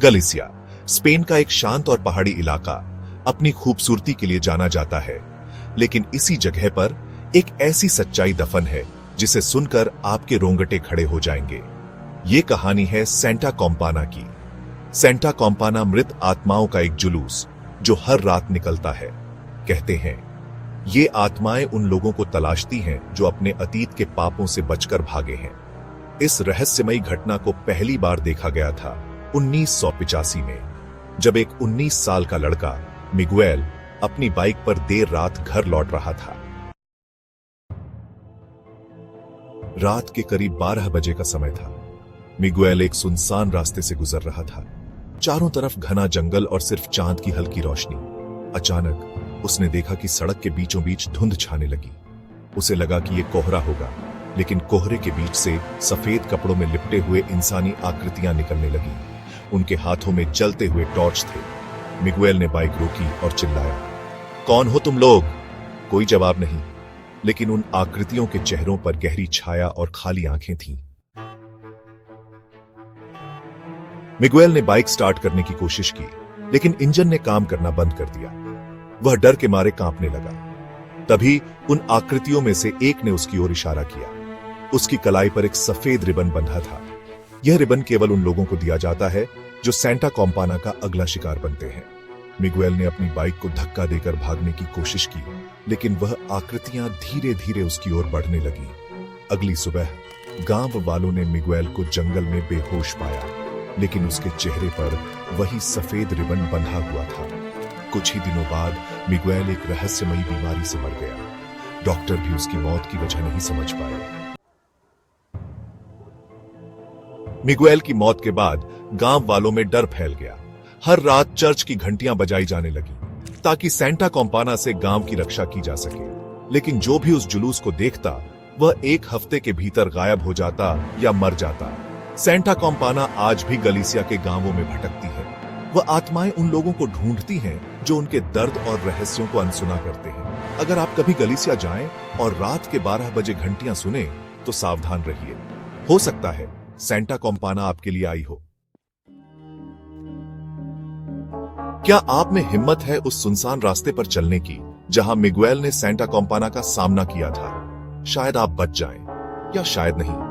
गलिसिया Spain का एक शांत और पहाड़ी इलाका अपनी खूबसूरती के लिए जाना जाता है, लेकिन इसी जगह पर एक ऐसी सच्चाई दफन है जिसे सुनकर आपके रोंगटे खड़े हो जाएंगे। ये कहानी है सेंटा कॉम्पाना की। सेंटा कॉम्पाना मृत आत्माओं का एक जुलूस जो हर रात निकलता है। कहते हैं ये आत्माएं उन लोगों को तलाशती हैं जो अपने अतीत के पापों से बचकर भागे हैं। इस रहस्यमयी घटना को पहली बार देखा गया था 1985 में, जब एक 19 साल का लड़का मिगुएल अपनी बाइक पर देर रात घर लौट रहा था। रात के करीब 12 बजे का समय था। मिगुएल एक सुनसान रास्ते से गुजर रहा था। चारों तरफ घना जंगल और सिर्फ चांद की हल्की रोशनी। अचानक उसने देखा कि सड़क के बीचों बीच धुंध छाने लगी। उसे लगा कि यह कोहरा होगा, लेकिन कोहरे के बीच से सफेद कपड़ों में लिपटे हुए इंसानी आकृतियां निकलने लगी। उनके हाथों में जलते हुए टॉर्च थे। मिगुएल ने बाइक रोकी और चिल्लाया, कौन हो तुम लोग? कोई जवाब नहीं, लेकिन उन आकृतियों के चेहरों पर गहरी छाया और खाली आंखें थीं। मिगुएल ने बाइक स्टार्ट करने की कोशिश की, लेकिन इंजन ने काम करना बंद कर दिया। वह डर के मारे कांपने लगा। तभी उन आकृतियों में से एक ने उसकी ओर इशारा किया। उसकी कलाई पर एक सफेद रिबन बंधा था। यह रिबन केवल उन लोगों को दिया जाता है जो सेंटा कॉम्पाना का अगला शिकार बनते हैं। मिगुएल ने अपनी बाइक को धक्का देकर भागने की कोशिश की, लेकिन वह आकृतियां धीरे धीरे उसकी ओर बढ़ने लगी। अगली सुबह गांव वालों ने मिगुएल को जंगल में बेहोश पाया, लेकिन उसके चेहरे पर वही सफेद रिबन बंधा हुआ था। कुछ ही दिनों बाद मिगुएल एक रहस्यमयी बीमारी से मर गया। डॉक्टर भी उसकी मौत की वजह नहीं समझ पाए। मिगुएल की मौत के बाद गांव वालों में डर फैल गया। हर रात चर्च की घंटियां बजाई जाने लगी ताकि सेंटा कॉम्पाना से गांव की रक्षा की जा सके। लेकिन जो भी उस जुलूस को देखता वह एक हफ्ते के भीतर गायब हो जाता या मर जाता। सेंटा कॉम्पाना आज भी गलिसिया के गांवों में भटकती है। वह आत्माएं उन लोगों को ढूंढती हैं जो उनके दर्द और रहस्यों को अनसुना करते हैं। अगर आप कभी गलिसिया जाएं और रात के 12 बजे घंटियां सुने तो सावधान रहिए। हो सकता है सेंटा कॉम्पाना आपके लिए आई हो। क्या आप में हिम्मत है उस सुनसान रास्ते पर चलने की जहां मिगुएल ने सेंटा कॉम्पाना का सामना किया था? शायद आप बच जाएं, या शायद नहीं।